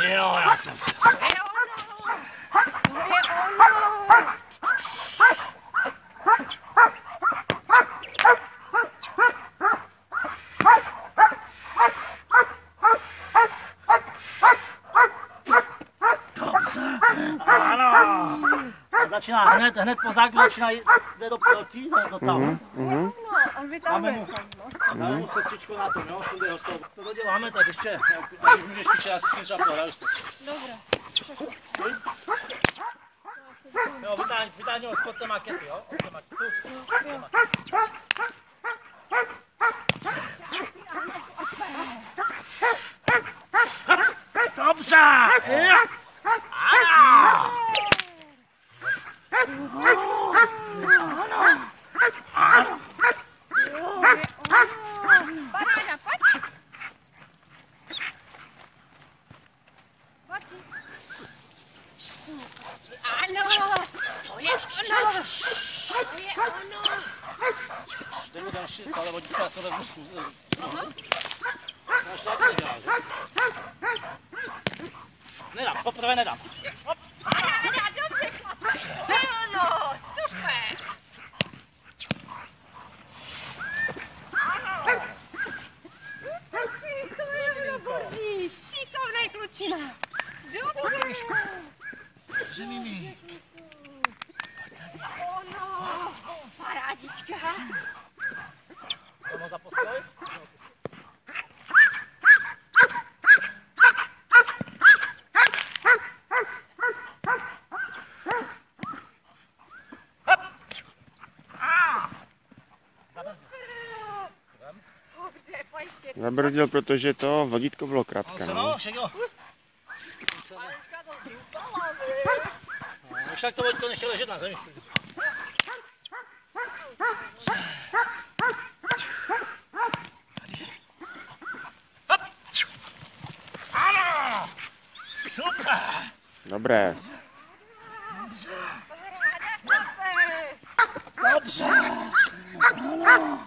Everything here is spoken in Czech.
Jo, já jsem se. To je ono. To je ono. Ano. Začíná hned po základu, začíná jde do proti, do tam. No, on vytáhne. Dáme mu sestřičku na tom, jo, sunde ho z toho. To doděláme, tak ještě, můžeš ještě, já si s tím třeba pohraju. Dobré. Jo, vytáhni ho spod té makety, jo? Od té makety. Dobře! Baráňa, pojď. Ano, to je ono. To je ono. Jde mi ten šit, ale vodítka, já se vezmu zkus. Ještě jak nedělá, že? Nedám, poprvé nedám. Hop. Baráňa, dobře, chlape. To je ono, super. Ano. To je ono, Boží, šikovnej klučina. Dobře. Dobře, Mimi. Ono, parádička. Jdeme za postoj. Dobře, pojď ještě. Zabrzdil, protože to vodítko bylo krátké. No, však jo. Aleška to zůstala, Však to vodítko nechtěl ležet na zemi. Ano! Super! Dobré. Dobře! Ano!